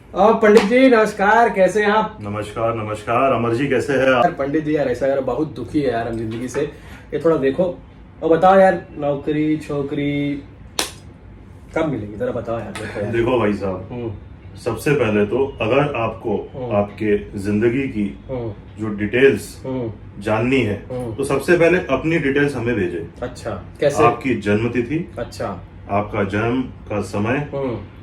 और पंडित जी नमस्कार, कैसे हैं आप? नमस्कार नमस्कार। अमर जी कैसे हैं आप? यार पंडित जी यार ऐसा यार बहुत दुखी है यार हम जिंदगी से। ये थोड़ा देखो और बताओ यार, नौकरी छोकरी कब मिलेगी जरा बताओ यार। देखो यार। देखो भाई साहब, सबसे पहले तो अगर आपको आपके जिंदगी की जो डिटेल्स जाननी है तो सबसे पहले अपनी डिटेल्स हमें भेजें। अच्छा, कैसे? आपकी जन्म तिथि, अच्छा, आपका जन्म का समय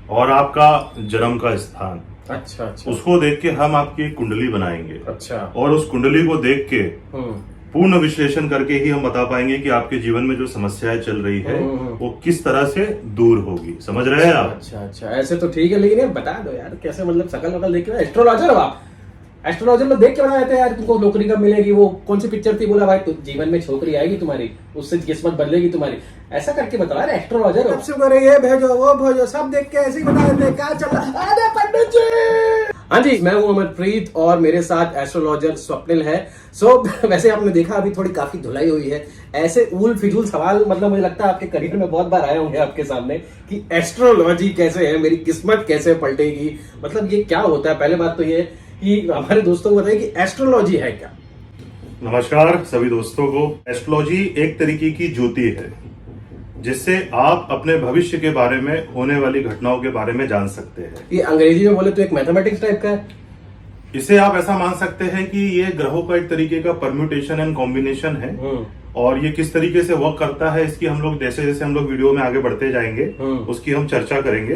और आपका जन्म का स्थान। अच्छा अच्छा, उसको देख के हम आपकी कुंडली बनाएंगे। अच्छा, और उस कुंडली को देख के पूर्ण विश्लेषण करके ही हम बता पाएंगे कि आपके जीवन में जो समस्याएं चल रही है वो किस तरह से दूर होगी। समझ रहे हैं आप? अच्छा अच्छा, ऐसे तो ठीक है, लेकिन यार बता दो यार कैसे, मतलब शकल वकल देख के। एस्ट्रोलॉजर हो आप? एस्ट्रोलॉजर में देख के बनाए थे यार तुमको नौकरी कब मिलेगी, वो कौन सी पिक्चर थी, बोला भाई जीवन में छोकरी आएगी तुम्हारी, उससे किस्मत बदलेगी तुम्हारी, ऐसा करके बता यार। एस्ट्रोलॉजर हो? सबसे करे ये भेजो वो भेजो, सब देख के ऐसे ही बता देते क्या चल रहा है। अरे पंडित जी! हाँ जी, मैं हूँ अमरप्रीत और मेरे साथ एस्ट्रोलॉजर स्वप्निल है। वैसे आपने देखा अभी थोड़ी काफी धुलाई हुई है। ऐसे ऊल फिजूल सवाल मतलब मुझे लगता है आपके करियर में बहुत बार आए होंगे आपके सामने कि एस्ट्रोलॉजी कैसे है, मेरी किस्मत कैसे पलटेगी, मतलब ये क्या होता है। पहले बात तो ये कि हमारे दोस्तों को बताइए कि एस्ट्रोलॉजी है क्या। नमस्कार सभी दोस्तों को। एस्ट्रोलॉजी एक तरीके की ज्योति है जिससे आप अपने भविष्य के बारे में होने वाली घटनाओं के बारे में जान सकते हैं। ये अंग्रेजी में बोले तो एक मैथमेटिक्स टाइप का है। इसे आप ऐसा मान सकते हैं कि ये ग्रहों का एक तरीके का परम्यूटेशन एंड कॉम्बिनेशन है। और ये किस तरीके से वर्क करता है इसकी हम लोग जैसे जैसे हम लोग वीडियो में आगे बढ़ते जाएंगे उसकी हम चर्चा करेंगे।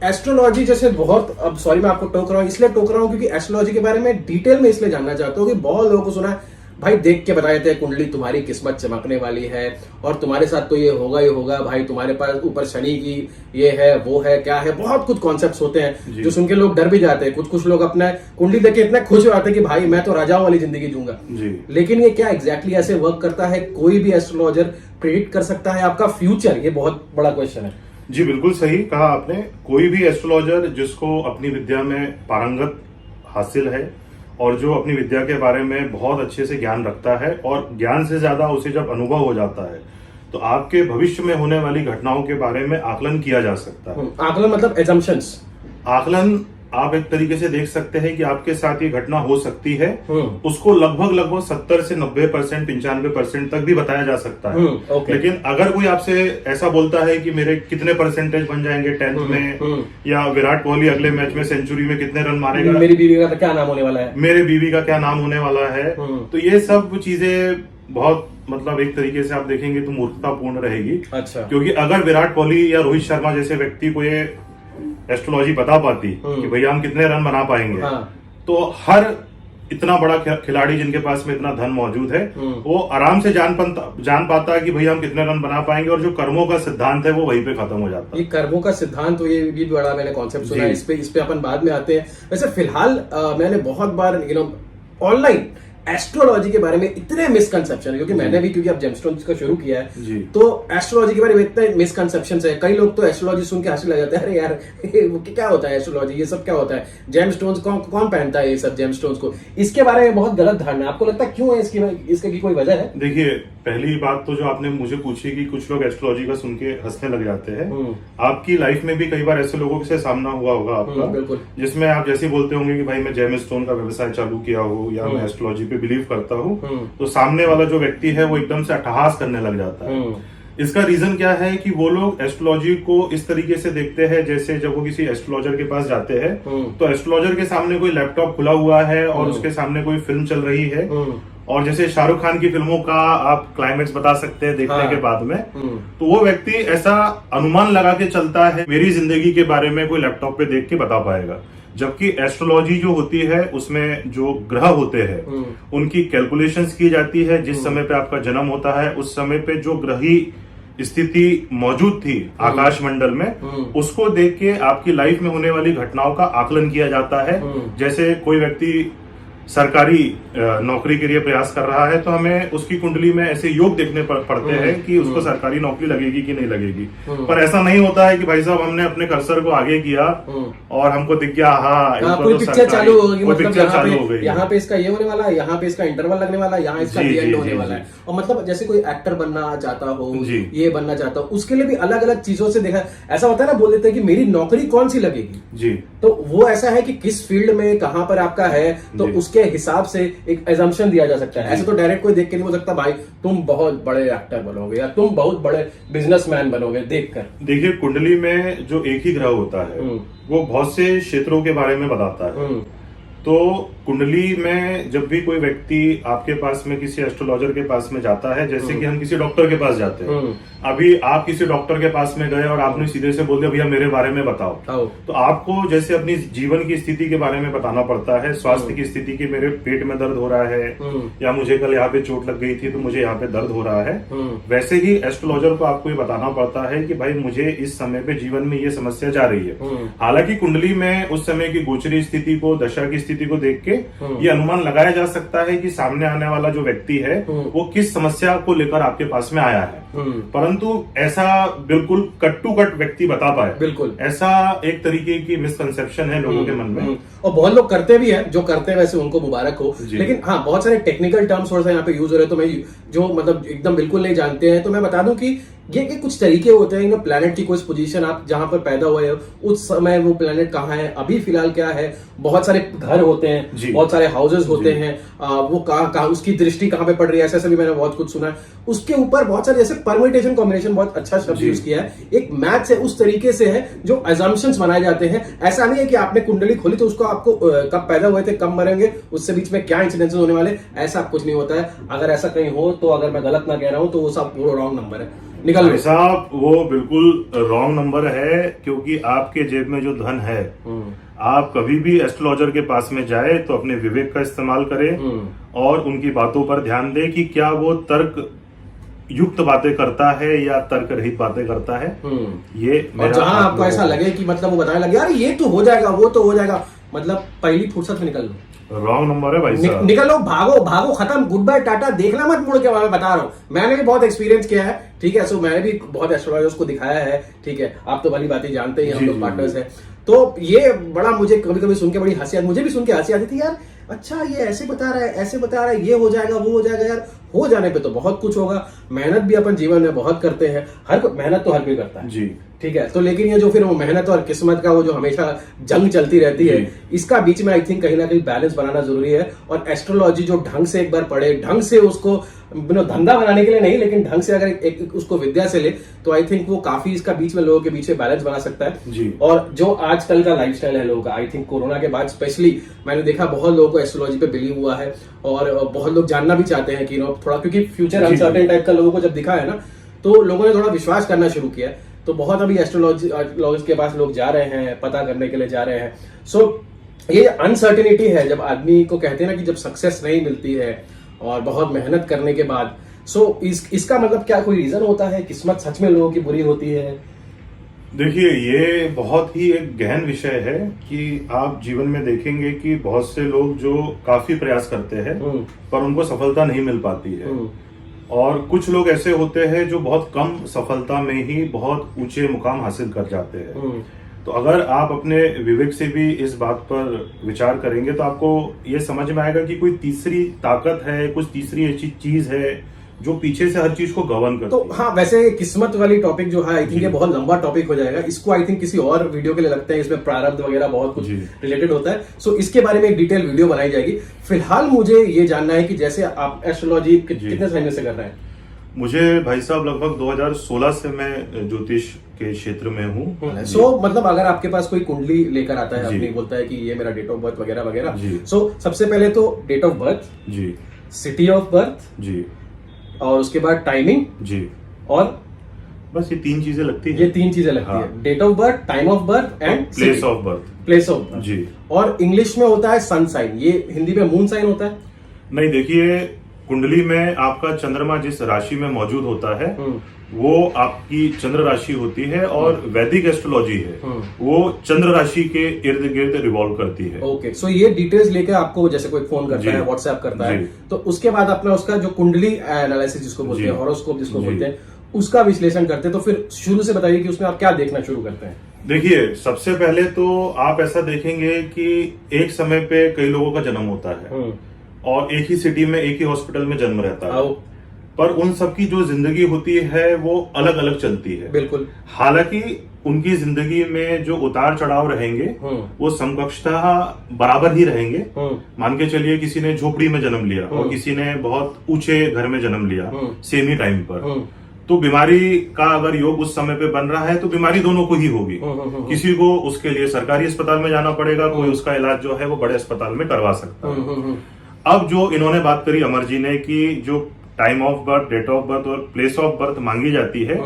एस्ट्रोलॉजी जैसे बहुत, अब सॉरी मैं आपको टोक रहा हूँ, इसलिए टोक रहा हूँ क्योंकि एस्ट्रोलॉजी के बारे में डिटेल में इसलिए जानना चाहता हूँ कि बहुत लोगों को सुना है भाई, देख के बताए थे कुंडली तुम्हारी किस्मत चमकने वाली है और तुम्हारे साथ तो ये होगा ही होगा भाई, तुम्हारे पास ऊपर शनि की ये है वो है क्या है, बहुत कुछ कॉन्सेप्ट्स होते हैं जो सुन के लोग डर भी जाते हैं। कुछ लोग अपना कुंडली देख के इतना खुश हो जाते हैं कि भाई मैं तो राजाओं वाली जिंदगी जीऊंगा। लेकिन ये क्या एग्जैक्टली ऐसे वर्क करता है? कोई भी एस्ट्रोलॉजर प्रेडिक्ट कर सकता है आपका फ्यूचर? ये बहुत बड़ा क्वेश्चन है। जी बिल्कुल सही कहा आपने। कोई भी एस्ट्रोलॉजर जिसको अपनी विद्या में पारंगत हासिल है और जो अपनी विद्या के बारे में बहुत अच्छे से ज्ञान रखता है और ज्ञान से ज्यादा उसे जब अनुभव हो जाता है तो आपके भविष्य में होने वाली घटनाओं के बारे में आकलन किया जा सकता है। आकलन मतलब एजम्पशंस। आकलन आप एक तरीके से देख सकते हैं कि आपके साथ ये घटना हो सकती है, उसको लगभग 70 से 90%, 95% तक भी बताया जा सकता है। लेकिन अगर कोई आपसे ऐसा बोलता है कि मेरे कितने परसेंटेज बन जाएंगे 10th में, या विराट कोहली अगले मैच में सेंचुरी में कितने रन मारेगा, मेरी बीवी का क्या नाम होने वाला है, मेरे बीवी का क्या नाम होने वाला है, तो ये सब चीजें बहुत मतलब एक तरीके से आप देखेंगे तो मूर्खतापूर्ण रहेगी। अच्छा, क्योंकि अगर विराट कोहली या रोहित शर्मा जैसे व्यक्ति को ये एस्ट्रोलॉजी बता पाती कि भैया हम कितने रन बना पाएंगे, तो हर इतना बड़ा खिलाड़ी जिनके पास में इतना धन मौजूद है वो आराम से जान पाता है कि भैया हम कितने रन बना पाएंगे, और जो कर्मों का सिद्धांत है वो वहीं पे खत्म हो जाता है। ये कर्मों का सिद्धांत तो ये भी बड़ा मैंने कॉन्सेप्ट सुना है, इस पे अपन बाद में आते हैं। वैसे फिलहाल मैंने बहुत बार ऑनलाइन एस्ट्रोलॉजी के बारे में इतने मिसकंसेप्शन है, क्योंकि मैंने भी क्योंकि अब जेमस्टोन्स का शुरू किया है तो एस्ट्रोलॉजी के बारे में इतने मिसकंसेप्शन है। कई लोग तो एस्ट्रोलॉजी सुन के हंसने लग जाते हैं, अरे यार वो क्या होता है एस्ट्रोलॉजी, ये सब क्या होता है, जेमस्टोन्स कौन पहनता है ये सब जेमस्टोन्स को, इसके बारे में बहुत गलत धारणा है। आपको लगता है क्यों है इसकी कोई वजह है? देखिए, पहली बात तो जो आपने मुझे पूछी कि कुछ लोग एस्ट्रोलॉजी का सुन के हंसने लग जाते हैं, आपकी लाइफ में भी कई बार ऐसे लोगों से सामना हुआ होगा आपका, जिसमें आप जैसे बोलते होंगे कि भाई मैं जेमस्टोन का व्यवसाय चालू किया हो या मैं एस्ट्रोलॉजी पे बिलीव करता हूँ, तो सामने वाला जो व्यक्ति है वो एकदम से अट्टहास करने लग जाता है। इसका रीजन क्या है कि वो लोग एस्ट्रोलॉजी को इस तरीके से देखते हैं जैसे जब वो किसी एस्ट्रोलॉजर के पास जाते हैं तो एस्ट्रोलॉजर के सामने कोई लैपटॉप खुला हुआ है और उसके सामने कोई फिल्म चल रही है, और जैसे शाहरुख खान की फिल्मों का आप क्लाइमेक्स बता सकते हैं देखने के बाद में, तो वो व्यक्ति ऐसा अनुमान लगा के चलता है मेरी जिंदगी के बारे में कोई लैपटॉप पे देख के बता पाएगा। जबकि एस्ट्रोलॉजी जो होती है उसमें जो ग्रह होते हैं उनकी कैलकुलेशंस की जाती है। जिस समय पे आपका जन्म होता है उस समय पे जो ग्रही स्थिति मौजूद थी आकाश मंडल में, उसको देख के आपकी लाइफ में होने वाली घटनाओं का आकलन किया जाता है। जैसे कोई व्यक्ति सरकारी नौकरी के लिए प्रयास कर रहा है तो हमें उसकी कुंडली में ऐसे योग देखने पड़ते हैं कि उसको सरकारी नौकरी लगेगी कि नहीं लगेगी। पर ऐसा नहीं होता है कि भाई साहब हमने अपने कर्सर को आगे किया और हमको दिख गया कोई पिक्चर चालू हो गई, पिक्चर चालू हो गई, यहाँ पे इसका ये होने वाला है, यहाँ पे इसका इंटरवल लगने वाला है, यहाँ इसका एंड होने वाला है। और मतलब जैसे कोई एक्टर बनना चाहता हो, ये बनना चाहता हो, उसके लिए भी अलग अलग चीजों से देखा ऐसा होता है ना, बोल देते हैं कि मेरी नौकरी कौन सी लगेगी जी, तो वो ऐसा है कि किस फील्ड में कहां पर आपका है, तो उसके हिसाब से एक एजम्पशन दिया जा सकता है। ऐसे तो डायरेक्ट कोई देख के नहीं बोल सकता भाई तुम बहुत बड़े एक्टर बनोगे या तुम बहुत बड़े बिजनेसमैन बनोगे देखकर। देखिए कुंडली में जो एक ही ग्रह होता है वो बहुत से क्षेत्रों के बारे में बताता है। तो कुंडली में जब भी कोई व्यक्ति आपके पास में किसी एस्ट्रोलॉजर के पास में जाता है, जैसे कि हम किसी डॉक्टर के पास जाते हैं, अभी आप किसी डॉक्टर के पास में गए और आपने सीधे से बोल दिया भैया मेरे बारे में बताओ, तो आपको जैसे अपनी जीवन की स्थिति के बारे में बताना पड़ता है, स्वास्थ्य की स्थिति की, मेरे पेट में दर्द हो रहा है या मुझे कल यहाँ पे चोट लग गई थी तो मुझे यहाँ पे दर्द हो रहा है, वैसे ही एस्ट्रोलॉजर को आपको ये बताना पड़ता है कि भाई मुझे इस समय पे जीवन में ये समस्या जा रही है। हालांकि कुंडली में उस समय की गोचरी स्थिति को, दशा की स्थिति को देख के ये अनुमान लगाया जा सकता है कि सामने आने वाला जो व्यक्ति है वो किस समस्या को लेकर आपके पास में आया है, परंतु ऐसा बिल्कुल कट टू कट व्यक्ति बता पाए, बिल्कुल ऐसा एक तरीके की मिसकंसेप्शन है लोगों के मन में। और बहुत लोग करते भी हैं, जो करते हैं वैसे उनको मुबारक हो, लेकिन हाँ बहुत सारे टेक्निकल टर्म्स थोड़ा सा यहाँ पे यूज हो रहे हैं, तो मैं जो मतलब एकदम बिल्कुल नहीं जानते हैं तो मैं बता दूं कि ये कुछ तरीके होते हैं, प्लैनेट की कोई पोजीशन, आप जहां पर पैदा हुए हो उस समय वो प्लैनेट कहाँ है, अभी फिलहाल क्या है, बहुत सारे घर होते हैं, बहुत सारे हाउसेस होते हैं, वो कहाँ उसकी दृष्टि कहाँ पे पड़ रही है, ऐसे भी मैंने बहुत कुछ सुना है। उसके ऊपर बहुत सारे जैसे परम्यूटेशन कॉम्बिनेशन, बहुत अच्छा शब्द यूज किया है, एक मैथ्स है उस तरीके से है जो अजम्पशंस बनाए जाते हैं। ऐसा नहीं है कि आपने कुंडली खोली तो उसको आपको कब पैदा हुए थे, कब मरेंगे, उससे बीच में क्या इंसिडेंसेस होने वाले, ऐसा कुछ नहीं होता है। अगर ऐसा कहीं हो तो अगर मैं गलत ना कह रहा हूं तो वो सब रॉन्ग नंबर है, निकल लो साहब, वो बिल्कुल रॉन्ग नंबर है, क्योंकि आपके जेब में जो धन है, आप कभी भी एस्ट्रोलॉजर के पास में जाए तो अपने विवेक का इस्तेमाल करें और उनकी बातों पर ध्यान दें कि क्या वो तर्क युक्त बातें करता है या तर्क रहित बातें करता है। ये और जहां आपको ऐसा लगे कि मतलब वो बताने लगे यार ये तो हो जाएगा, वो तो हो जाएगा, मतलब पहली फुर्सत में निकल लो, रॉन्ग नंबर है भाई साहब। निकलो, भागो भागो, खत्म, गुड बाय टाटा, देखना मत मुड़ के, मैं बता रहा हूँ, मैंने भी बहुत एक्सपीरियंस किया है, ठीक है। सो मैंने भी बहुत एस्ट्रोलॉजर्स को दिखाया है, ठीक है, आप तो भली बातें जानते ही, हम लोग पार्टनर्स हैं। तो ये बड़ा मुझे कभी कभी सुन के बड़ी हंसी आती, मुझे भी सुन के हंसी आती थी यार, अच्छा ये ऐसे बता रहा है, ऐसे बता रहा है, ये हो जाएगा, वो हो जाएगा, यार हो जाने पे तो बहुत कुछ होगा। मेहनत भी अपन जीवन में बहुत करते हैं, मेहनत तो हर कोई करता है जी, ठीक है। तो लेकिन ये जो फिर वो मेहनत और किस्मत का वो जो हमेशा जंग चलती रहती है, इसका बीच में आई थिंक कहीं ना कहीं बैलेंस बनाना जरूरी है। और एस्ट्रोलॉजी जो ढंग से एक बार पढ़े, ढंग से उसको धंधा बनाने के लिए नहीं, लेकिन ढंग से अगर एक उसको विद्या से ले तो आई थिंक वो काफी इसका बीच में लोगों के बीच में बैलेंस बना सकता है जी। और जो आजकल का लाइफस्टाइल है लोगों का, आई थिंक कोरोना के बाद स्पेशली मैंने देखा बहुत लोगों को एस्ट्रोलॉजी पे बिलीव हुआ है, और बहुत लोग जानना भी चाहते हैं कि थोड़ा, क्योंकि फ्यूचर अनसर्टेन टाइप का लोगों को जब दिखा है ना, तो लोगों ने थोड़ा विश्वास करना शुरू किया, तो बहुत अभी एस्ट्रोलॉजी के पास लोग जा रहे हैं, पता करने के लिए जा रहे हैं। सो ये अनसर्टेनिटी है, जब आदमी को कहते हैं ना कि जब सक्सेस नहीं मिलती है और बहुत मेहनत करने के बाद, सो इसका मतलब क्या कोई रीजन होता है, किस्मत सच में लोगों की बुरी होती है? देखिए ये बहुत ही एक गहन विषय है कि आप जीवन में देखेंगे कि बहुत से लोग जो काफी प्रयास करते हैं पर उनको सफलता नहीं मिल पाती है, और कुछ लोग ऐसे होते हैं जो बहुत कम सफलता में ही बहुत ऊंचे मुकाम हासिल कर जाते हैं। तो अगर आप अपने विवेक से भी इस बात पर विचार करेंगे तो आपको ये समझ में आएगा कि कोई तीसरी ताकत है, कुछ तीसरी ऐसी चीज है जो पीछे से हर चीज को गवर्न करती है। तो हाँ, वैसे किस्मत वाली टॉपिक जो है आई थिंक ये बहुत लंबा टॉपिक हो जाएगा, इसको आई थिंक किसी और वीडियो के लिए लगता है, इसमें प्रारब्ध वगैरह बहुत कुछ रिलेटेड होता है। सो इसके बारे में एक डिटेल वीडियो बनाई जाएगी। फिलहाल मुझे ये जानना है कि जैसे आप एस्ट्रोलॉजी कितने समय से कर रहे हैं? मुझे भाई साहब लगभग 2016 से मैं ज्योतिष के क्षेत्र में हूँ। सो मतलब अगर आपके पास कोई कुंडली लेकर आता है, अपनी बोलता है कि ये मेरा डेट ऑफ बर्थ वगैरह वगैरह, सो सबसे पहले तो डेट ऑफ बर्थ जी, सिटी ऑफ बर्थ जी, और उसके बाद टाइमिंग जी, और बस ये तीन चीजें लगती है। ये तीन चीजें लगती है, date of birth, time of birth and place of birth. Place of birth जी। और इंग्लिश में होता है सन साइन, ये हिंदी में मून साइन होता है। नहीं, देखिए कुंडली में आपका चंद्रमा जिस राशि में मौजूद होता है वो आपकी चंद्र राशि होती है और वैदिक एस्ट्रोलॉजी है वो चंद्र राशि के इर्द गिर्द रिवॉल्व करती है। ओके, सो ये डिटेल्स लेके आपको जैसे कोई फोन करता है, व्हाट्सएप करता है, तो उसके बाद अपना उसका जो कुंडली एनालिसिस जिसको बोलते हैं, हॉरोस्कोप जिसको बोलते हैं, उसका विश्लेषण करते हैं। तो फिर शुरू से बताइए कि उसमें आप क्या देखना शुरू करते हैं। देखिए, सबसे पहले तो आप ऐसा देखेंगे कि एक समय पे कई लोगों का जन्म होता है और एक ही सिटी में एक ही हॉस्पिटल में जन्म रहता है, पर उन सबकी जो जिंदगी होती है वो अलग अलग चलती है। बिल्कुल। हालांकि उनकी जिंदगी में जो उतार चढ़ाव रहेंगे वो समकक्षता बराबर ही रहेंगे। मान के चलिए किसी ने झोपड़ी में जन्म लिया और किसी ने बहुत ऊंचे घर में जन्म लिया सेम ही टाइम पर, तो बीमारी का अगर योग उस समय पे बन रहा है तो बीमारी दोनों को ही होगी। किसी को उसके लिए सरकारी अस्पताल में जाना पड़ेगा, कोई उसका इलाज जो है वो बड़े अस्पताल में करवा सकता है। अब जो इन्होंने बात करी अमर जी ने कि जो time of birth, date of birth और प्लेस ऑफ बर्थ मांगी जाती है,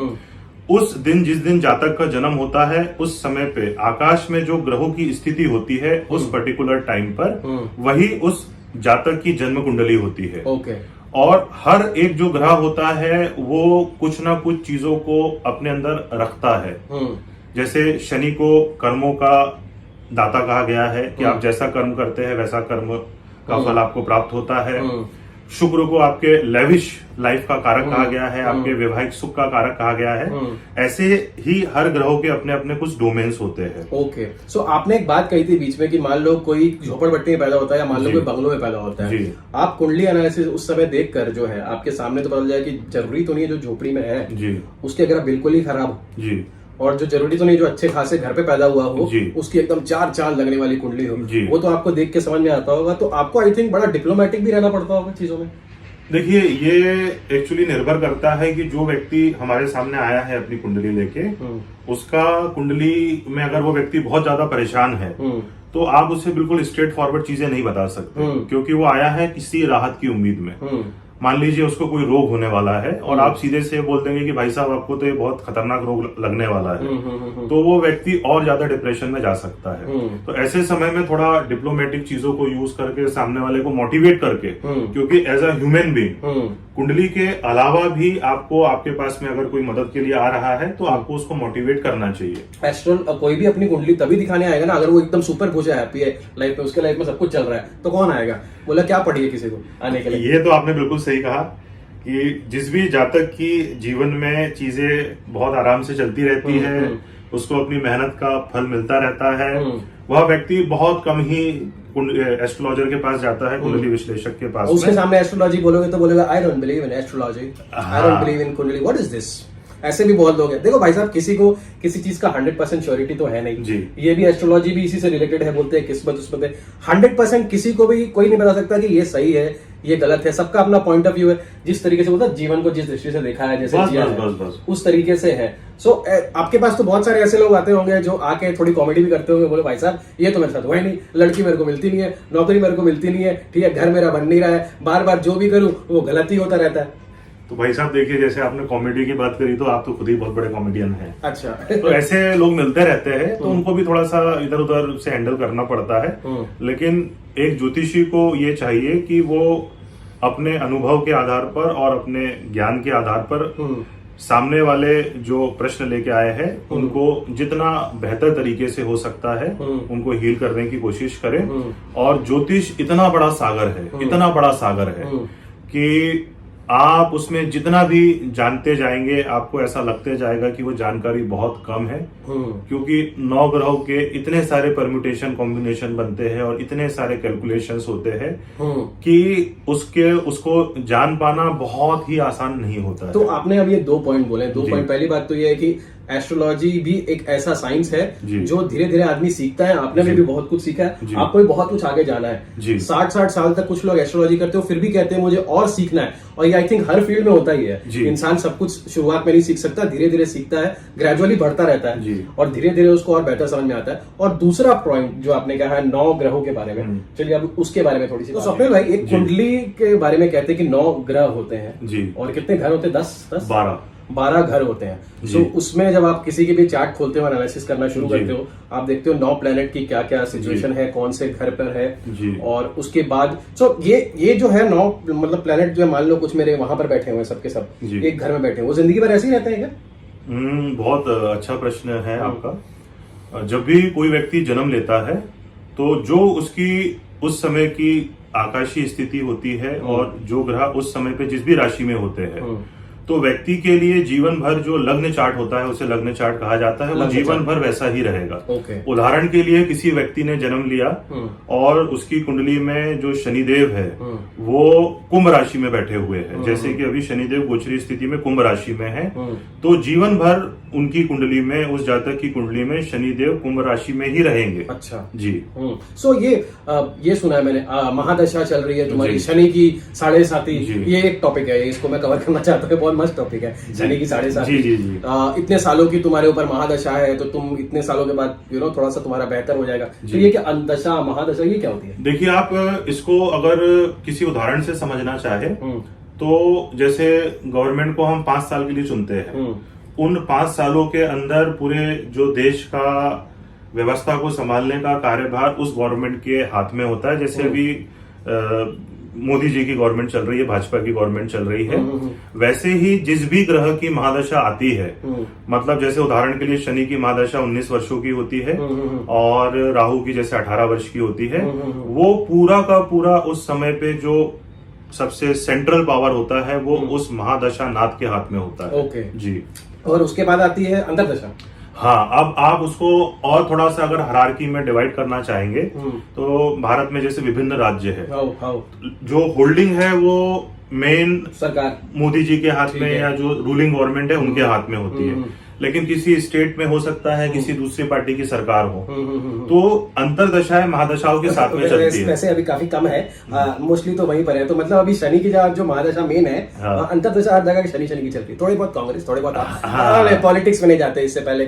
उस दिन जिस दिन जातक का जन्म होता है उस समय पे आकाश में जो ग्रहों की स्थिति होती है उस पर्टिकुलर टाइम पर वही उस जातक की जन्म कुंडली होती है। ओके। और हर एक जो ग्रह होता है वो कुछ ना कुछ चीजों को अपने अंदर रखता है। जैसे शनि को कर्मों का दाता कहा गया है कि आप जैसा कर्म करते हैं वैसा कर्म का फल आपको प्राप्त होता है। शुक्र को आपके लेविश लाइफ का कारक कहा गया है, आपके वैवाहिक सुख का कारक कहा गया है। ऐसे ही हर ग्रहों के अपने अपने कुछ डोमेन्स होते हैं। ओके, सो आपने एक बात कही थी बीच में कि मान लो कोई झोपड़पट्टी में पैदा होता है या मान लो कोई बंगलों में पैदा होता है, आप कुंडली एनालिसिस उस समय देखकर जो है आपके सामने तो पता जाए कि जरूरी तो नहीं है जो झोपड़ी में है उसके अगर बिल्कुल ही खराब हो और जो जरूरी तो नहीं जो अच्छे खासे घर पे पैदा हुआ हो उसकी एकदम चार चांद लगने वाली कुंडली हो, वो तो आपको देख के समझ में आता होगा। तो आपको आई थिंक बड़ा डिप्लोमेटिक भी रहना पड़ता होगा चीजों में। देखिए, ये एक्चुअली निर्भर करता है कि जो व्यक्ति हमारे सामने आया है अपनी कुंडली लेके, उसका कुंडली में अगर वो व्यक्ति बहुत ज्यादा परेशान है तो आप उससे बिल्कुल स्ट्रेट फॉरवर्ड चीजें नहीं बता सकते, क्योंकि वो आया है किसी राहत की उम्मीद में। मान लीजिए उसको कोई रोग होने वाला है और आप सीधे से बोल देंगे कि भाई साहब आपको तो ये बहुत खतरनाक रोग लगने वाला है, तो वो व्यक्ति और ज्यादा डिप्रेशन में जा सकता है। तो ऐसे समय में थोड़ा डिप्लोमेटिक चीजों को यूज करके सामने वाले को मोटिवेट करके, क्योंकि एज अ ह्यूमन बीइंग कुंडली के अलावा भी आपको आपके पास में अगर कोई मदद के लिए आ रहा है तो आपको उसको मोटिवेट करना चाहिए। एस्ट्रोल कोई भी अपनी कुंडली तभी दिखाने आएगा ना अगर वो एकदम सुपर खुश है, हैप्पी है लाइफ में, उसके लाइफ में सब कुछ चल रहा है, तो कौन आएगा? बोला क्या पड़ी है किसी को आने के लिए। ये तो आपने बिल्कुल सही कहा कि जिस भी जातक की जीवन में चीजें बहुत आराम से चलती रहती है, उसको अपनी मेहनत का फल मिलता रहता है, वह व्यक्ति बहुत कम ही एस्ट्रोलॉजर के पास जाता है, कुंडली विश्लेषक के पास। उसके सामने एस्ट्रोलॉजी बोलोगे तो बोलेगा I don't believe in astrology, I don't believe in कुंडली, व्हाट इज दिस। ऐसे भी बहुत लोग हैं। देखो भाई साहब, किसी को किसी चीज का 100% श्योरिटी तो है नहीं जी। ये भी एस्ट्रोलॉजी भी इसी से रिलेटेड है, बोलते हैं किस्मत उस्मत है। 100% किसी को भी कोई नहीं बता सकता कि ये सही है ये गलत है, सबका अपना पॉइंट ऑफ व्यू है। जिस तरीके से बोलता है जीवन को जिस दृष्टि से देखा है, जैसे जिया है, उस तरीके से है। सो आपके पास तो बहुत सारे ऐसे लोग आते होंगे जो आके थोड़ी कॉमेडी भी करते होंगे, बोले भाई साहब ये तो मेरे साथ हुआ ही नहीं, लड़की मेरे को मिलती नहीं है, नौकरी मेरे को मिलती नहीं है, ठीक है, घर मेरा बन नहीं रहा है, बार बार जो भी करूं वो गलत ही होता रहता है। तो भाई साहब देखिए, जैसे आपने कॉमेडी की बात करी तो आप तो खुद ही बहुत बड़े कॉमेडियन हैं। अच्छा। तो ऐसे लोग मिलते रहते हैं तो उनको भी थोड़ा सा इधर उधर से हैंडल करना पड़ता है। लेकिन एक ज्योतिषी को ये चाहिए कि वो अपने अनुभव के आधार पर और अपने ज्ञान के आधार पर सामने वाले जो प्रश्न लेके आए हैं उनको जितना बेहतर तरीके से हो सकता है उनको हील करने की कोशिश करें। और ज्योतिष इतना बड़ा सागर है, इतना बड़ा सागर है कि आप उसमें जितना भी जानते जाएंगे आपको ऐसा लगते जाएगा कि वो जानकारी बहुत कम है, क्योंकि 9 ग्रहों के इतने सारे परम्यूटेशन कॉम्बिनेशन बनते हैं और इतने सारे कैलकुलेशंस होते हैं कि उसको जान पाना बहुत ही आसान नहीं होता है। तो आपने अब ये 2 पॉइंट बोले। 2 पॉइंट, पहली बात तो ये है कि एस्ट्रोलॉजी भी एक ऐसा साइंस है जो धीरे धीरे आदमी सीखता है। आपने भी बहुत कुछ सीखा है, आपको भी बहुत कुछ आगे जाना है। 60-60 साल तक कुछ लोग एस्ट्रोलॉजी करते हो फिर भी कहते हैं मुझे और सीखना है, और ये आई थिंक हर फील्ड में होता ही है। इंसान सब कुछ शुरुआत में नहीं सीख सकता, धीरे धीरे सीखता है, ग्रेजुअली बढ़ता रहता है और धीरे धीरे उसको और बेहतर समझ में आता है। और दूसरा पॉइंट जो आपने कहा है 9 ग्रहों के बारे में, चलिए अब उसके बारे में थोड़ी सी। तो स्वप्निल भाई, एक कुंडली के बारे में कहते हैं कि 9 ग्रह होते हैं और कितने घर होते हैं? 10, 12 घर होते हैं। सो उसमें जब आप किसी की भी चार्ट खोलते हो, एनालिसिस करना शुरू करते हो, आप देखते हो 9 प्लेनेट की क्या क्या सिचुएशन है, कौन से घर पर है, और उसके बाद ये जो है 9 मतलब प्लेनेट जो है, मान लो कुछ मेरे वहां पर बैठे हुए हैं, सबके सब एक घर में बैठे हैं, वो जिंदगी भर ऐसे ही रहते हैं क्या? बहुत अच्छा प्रश्न है आपका। जब भी कोई व्यक्ति जन्म लेता है तो जो उसकी उस समय की आकाशीय स्थिति होती है और जो ग्रह उस समय पे जिस भी राशि में होते हैं, तो व्यक्ति के लिए जीवन भर जो लग्न चार्ट होता है उसे लग्न चार्ट कहा जाता है, वो जीवन भर वैसा ही रहेगा। उदाहरण के लिए किसी व्यक्ति ने जन्म लिया और उसकी कुंडली में जो शनिदेव है वो कुंभ राशि में बैठे हुए हैं, जैसे कि अभी शनिदेव गोचरी स्थिति में कुंभ राशि में है, तो जीवन भर उनकी कुंडली में, उस जातक की कुंडली में शनिदेव कुंभ राशि में ही रहेंगे। अच्छा जी। सो ये सुना है मैंने, महादशा चल रही है तुम्हारी, शनि की 7.5, ये एक टॉपिक है, इसको मैं कवर करना चाहता हूँ, बहुत मस्त टॉपिक है, शनि की 7.5। इतने सालों की तुम्हारे ऊपर महादशा है, तो तुम इतने सालों के बाद थोड़ा सा तुम्हारा बेहतर हो जाएगा। तो ये क्या अंतदशा महादशा ये क्या होती है? देखिए, आप इसको अगर किसी उदाहरण से समझना चाहे तो जैसे गवर्नमेंट को हम 5 साल के लिए चुनते हैं, उन 5 सालों के अंदर पूरे जो देश का व्यवस्था को संभालने का कार्यभार उस गवर्नमेंट के हाथ में होता है। जैसे अभी मोदी जी की गवर्नमेंट चल रही है, भाजपा की गवर्नमेंट चल रही है, वैसे ही जिस भी ग्रह की महादशा आती है, मतलब जैसे उदाहरण के लिए शनि की महादशा 19 वर्षों की होती है और राहु की जैसे 18 वर्ष की होती है, वो पूरा का पूरा उस समय पे जो सबसे सेंट्रल पावर होता है वो उस महादशा नाथ के हाथ में होता है। ओके जी। और उसके बाद आती है अंतर्दशा। हाँ, अब आप उसको और थोड़ा सा अगर हायरार्की में डिवाइड करना चाहेंगे तो भारत में जैसे विभिन्न राज्य है, जो होल्डिंग है वो मेन सरकार मोदी जी के हाथ में या जो रूलिंग गवर्नमेंट है उनके हाथ में होती है, लेकिन किसी स्टेट में हो सकता है किसी दूसरी पार्टी की सरकार हो, तो अंतरदशाएं महादशाओं के साथ में चलती है। वैसे अभी काफी कम है, मोस्टली तो वहीं पर है, तो मतलब अभी शनि की जो महादशा मेन है, अंतरदशा हर जगह शनि की चलती है। थोड़ी बहुत कांग्रेस, थोड़े बहुत पॉलिटिक्स में नहीं जाते इससे पहले,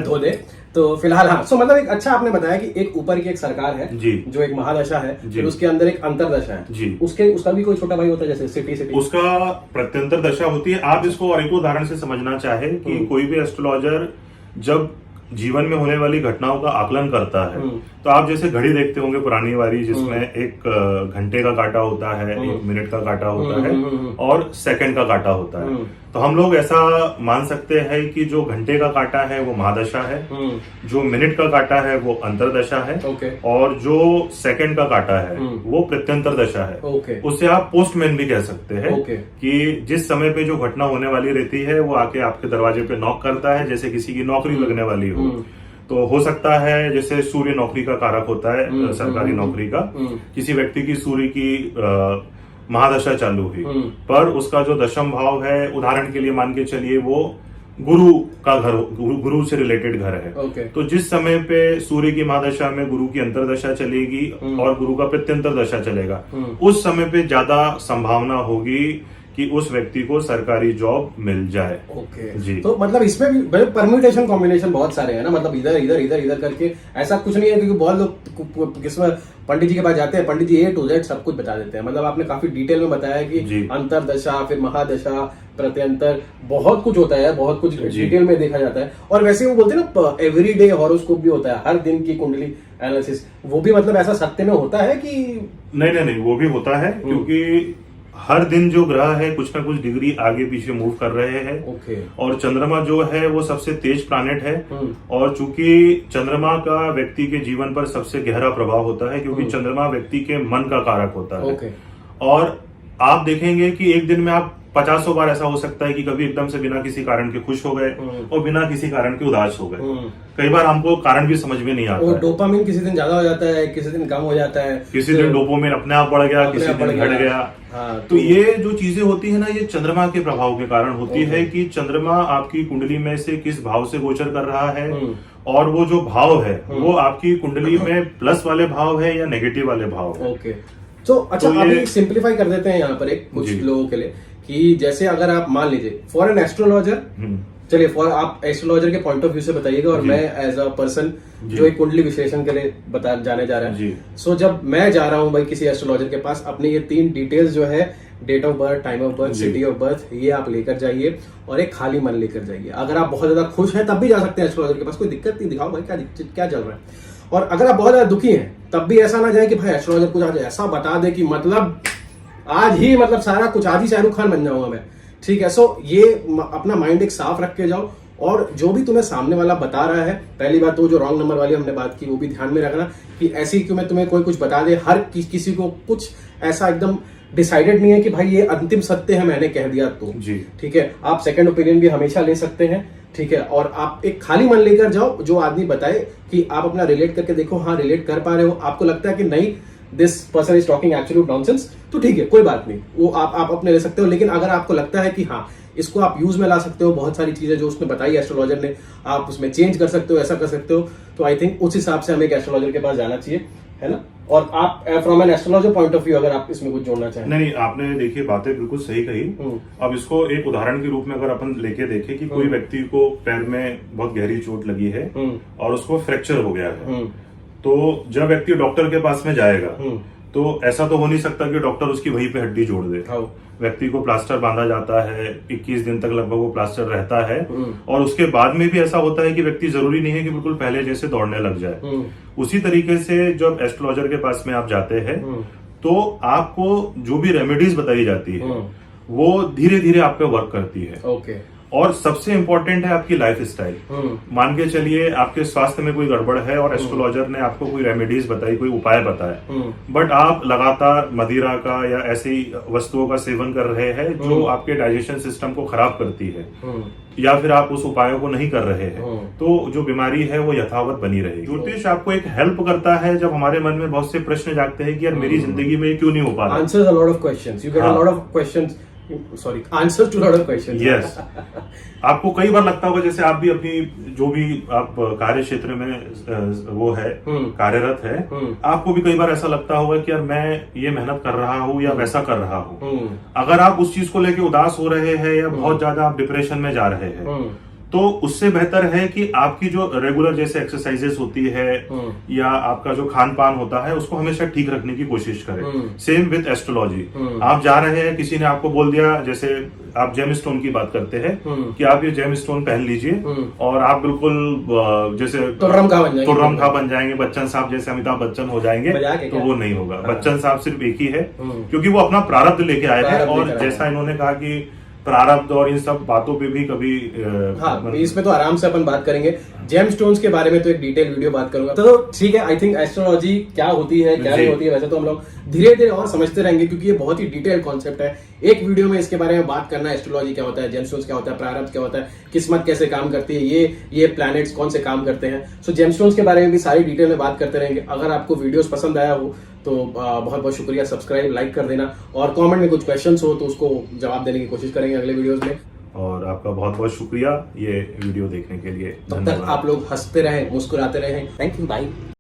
धो दे। तो फिलहाल सो मतलब एक अच्छा आपने बताया कि एक ऊपर की एक सरकार है जो एक महादशा है, फिर उसके अंदर एक अंतरदशा है, उसका भी कोई छोटा भाई होता है, जैसे सिटी उसका प्रत्यंतर दशा होती है। आप इसको और एक उदाहरण से समझना चाहे कि कोई भी एस्ट्रोलॉजर जब जीवन में होने वाली घटनाओं का आकलन करता है, तो आप जैसे घड़ी देखते होंगे पुरानी वाली, जिसमें एक घंटे का काटा होता है, 1 मिनट का काटा होता है और सेकंड का काटा होता है। तो हम लोग ऐसा मान सकते हैं कि जो घंटे का काटा है वो महादशा है, जो मिनट का काटा है वो अंतरदशा है, और जो सेकंड का काटा है वो प्रत्यंतर दशा है। उससे आप पोस्टमैन भी कह सकते हैं कि जिस समय पे जो घटना होने वाली रहती है वो आके आपके दरवाजे पे नॉक करता है, जैसे किसी की नौकरी लगने वाली हो। तो हो सकता है जैसे सूर्य नौकरी का कारक होता है, सरकारी नौकरी का, किसी व्यक्ति की सूर्य की महादशा चालू हुई, पर उसका जो दशम भाव है, उदाहरण के लिए मान के चलिए वो गुरु का घर, गुरु से रिलेटेड घर है, तो जिस समय पे सूर्य की महादशा में गुरु की अंतरदशा चलेगी और गुरु का प्रत्यंतर दशा चलेगा, उस समय पे ज्यादा संभावना होगी कि उस व्यक्ति को सरकारी जॉब मिल जाए। जी। तो मतलब इसमें भी परम्यूटेशन कॉम्बिनेशन बहुत सारे हैं ना, मतलब इधर इधर इधर इधर करके, ऐसा कुछ नहीं है, क्योंकि बहुत लोग किसमें पंडित जी के पास जाते हैं, पंडित जी A to Z सब कुछ बता देते हैं। मतलब आपने काफी डिटेल में बताया कि अंतरदशा, फिर महादशा, प्रत्यंतर, बहुत कुछ होता है, बहुत कुछ डिटेल में देखा जाता है। और वैसे वो बोलते हैं ना, एवरीडे हॉरोस्कोप भी होता है, हर दिन की कुंडली एनालिसिस, वो भी मतलब ऐसा सत्य में होता है कि नहीं, वो भी होता है, क्योंकि हर दिन जो ग्रह है कुछ ना कुछ डिग्री आगे पीछे मूव कर रहे हैं। और चंद्रमा जो है वो सबसे तेज प्लैनेट है, और चूंकि चंद्रमा का व्यक्ति के जीवन पर सबसे गहरा प्रभाव होता है, क्योंकि चंद्रमा व्यक्ति के मन का कारक होता है। और आप देखेंगे कि एक दिन में आप 50 बार ऐसा हो सकता है कि कभी एकदम से बिना किसी कारण के खुश हो गए और बिना किसी कारण के उदास हो गए। कई बार हमको कारण भी समझ में नहीं आता है। डोपामिन किसी दिन ज्यादा हो जाता है, किसी दिन कम हो जाता है, किसी दिन डोपामिन अपने आप बढ़ गया, किसी दिन घट गया। तो ये जो चीजें होती है ना, ये चंद्रमा के प्रभाव के कारण होती है कि चंद्रमा आपकी कुंडली में से किस भाव से गोचर कर रहा है, और वो जो भाव है वो आपकी कुंडली में प्लस वाले भाव है या नेगेटिव वाले भाव है। तो अच्छा, अभी सिंप्लीफाई कर देते हैं यहाँ पर एक कुछ लोगों के लिए, कि जैसे अगर आप मान लीजिए फॉर एन एस्ट्रोलॉजर चलिए, फॉर आप एस्ट्रोलॉजर के पॉइंट ऑफ व्यू से बताइएगा और मैं एज अ पर्सन जो एक कुंडली विश्लेषण के लिए जाने जा रहा है, सो जब मैं जा रहा हूँ भाई किसी एस्ट्रोलॉजर के पास, अपने ये 3 डिटेल्स जो है, date of birth, time of birth, city of birth, ये आप लेकर जाइए और एक खाली मन लेकर जाइए। अगर आप बहुत ज्यादा खुश हैं तब भी जा सकते हैं एस्ट्रोलॉजर के पास, कोई दिक्कत नहीं, दिखाओ भाई क्या चल रहा है। और अगर आप बहुत ज्यादा दुखी हैं तब भी ऐसा ना जाए कि भाई एस्ट्रोलॉजर कुछ आज ऐसा बता दे कि मतलब आज ही मतलब सारा कुछ, आज ही शाहरुख खान बन जाऊंगा मैं, ठीक है। सो ये अपना माइंड एक साफ रख के जाओ और जो भी तुम्हें सामने वाला बता रहा है, पहली बात तो जो रॉन्ग नंबर वाली हमने बात की वो भी ध्यान में रखना कि ऐसी क्यों मैं तुम्हें कोई कुछ बता दे, हर किसी को कुछ ऐसा एकदम डिसाइडेड नहीं है कि भाई ये अंतिम सत्य है, मैंने कह दिया तो जी, ठीक है। आप सेकंड ओपिनियन भी हमेशा ले सकते हैं, ठीक है। और आप एक खाली मन लेकर जाओ, जो आदमी बताए कि आप अपना रिलेट करके देखो, हाँ रिलेट कर पा रहे हो, आपको लगता है कि नहीं this person is talking absolute nonsense, तो ठीक है, कोई बात नहीं, वो आप अपने ले सकते हो। लेकिन अगर आपको लगता है कि हाँ इसको आप यूज में ला सकते हो, बहुत सारी चीजें जो उसने बताई एस्ट्रोलॉजर ने आप उसमें चेंज कर सकते हो, ऐसा कर सकते हो, तो आई थिंक उस हिसाब से हमें एक एस्ट्रोलॉजर के पास जाना चाहिए, है ना। और आप from an astrologer point of view अगर आप इसमें कुछ जोड़ना चाहें। नहीं, आपने देखिए बातें बिल्कुल सही कही। अब इसको एक उदाहरण के रूप में अगर अपन लेके देखें कि कोई व्यक्ति को पैर में बहुत गहरी चोट लगी है और उसको फ्रैक्चर हो गया है, तो जब व्यक्ति डॉक्टर के पास में जाएगा तो ऐसा तो हो नहीं सकता कि डॉक्टर उसकी वहीं पे हड्डी जोड़ दे। व्यक्ति को प्लास्टर बांधा जाता है, 21 दिन तक लगभग वो प्लास्टर रहता है और उसके बाद में भी ऐसा होता है कि व्यक्ति जरूरी नहीं है कि बिल्कुल पहले जैसे दौड़ने लग जाए। उसी तरीके से जब एस्ट्रोलॉजर के पास में आप जाते हैं तो आपको जो भी रेमेडीज बताई जाती है वो धीरे धीरे आप पे वर्क करती है। ओके। और सबसे इंपॉर्टेंट है आपकी लाइफ स्टाइल। मान के चलिए आपके स्वास्थ्य में कोई गड़बड़ है और एस्ट्रोलॉजर ने आपको कोई रेमेडीज बताई, कोई उपाय बताया, बट आप लगातार मदिरा का या ऐसी वस्तुओं का सेवन कर रहे हैं जो आपके डाइजेशन सिस्टम को खराब करती है, या फिर आप उस उपायों को नहीं कर रहे हैं, तो जो बीमारी है वो यथावत बनी रहेगी। ज्योतिष आपको एक हेल्प करता है जब हमारे मन में बहुत से प्रश्न जागते हैं कि यार मेरी जिंदगी में ये क्यों नहीं हो पा रहा। Answers a lot of questions, you get a lot of questions, sorry answers to lot of questions. Yes, आपको कई बार लगता होगा जैसे आप भी अपनी जो भी आप कार्य क्षेत्र में वो है कार्यरत है, आपको भी कई बार ऐसा लगता होगा कि यार मैं ये मेहनत कर रहा हूँ या वैसा कर रहा हूँ। अगर आप उस चीज को लेके उदास हो रहे हैं या बहुत ज्यादा आप डिप्रेशन में जा रहे हैं, तो उससे बेहतर है कि आपकी जो रेगुलर जैसे एक्सरसाइजेस होती है या आपका जो खान पान होता है उसको हमेशा ठीक रखने की कोशिश करें। सेम विद एस्ट्रोलॉजी, आप जा रहे हैं, किसी ने आपको बोल दिया, जैसे आप जेम स्टोन की बात करते हैं कि आप ये जेम स्टोन पहन लीजिए और आप बिल्कुल जैसे तुर्रम खा बन जाएंगे, बच्चन साहब जैसे अमिताभ बच्चन हो जाएंगे, तो वो नहीं होगा। बच्चन साहब सिर्फ एक ही है क्योंकि वो अपना प्रारब्ध लेके आए हैं और जैसा इन्होंने कहा कि प्रारब्ध और इन सब बातों पे भी कभी इसमें तो आराम से अपन बात करेंगे। जेम स्टोन्स के बारे में तो एक डिटेल वीडियो बात करूंगा, तो ठीक है। आई थिंक एस्ट्रोलॉजी क्या होती है क्या नहीं होती है वैसे तो हम लोग धीरे धीरे और समझते रहेंगे क्योंकि ये बहुत ही डिटेल कॉन्सेप्ट है। एक वीडियो में इसके बारे में बात करना, एस्ट्रोलॉजी क्या होता है, जेम स्टोन्स क्या होता है, प्रारब्ध क्या होता है, किस्मत कैसे काम करती है, ये प्लैनेट्स कौन से काम करते हैं। सो जेम स्टोन्स के बारे में भी सारी डिटेल में बात करते रहेंगे। अगर आपको वीडियोस पसंद आया हो तो बहुत बहुत शुक्रिया, सब्सक्राइब लाइक कर देना और कमेंट में कुछ क्वेश्चंस हो तो उसको जवाब देने की कोशिश करेंगे अगले वीडियोस में। और आपका बहुत बहुत शुक्रिया ये वीडियो देखने के लिए। तब तक आप लोग हंसते रहें, मुस्कुराते रहें। Thank you, bye.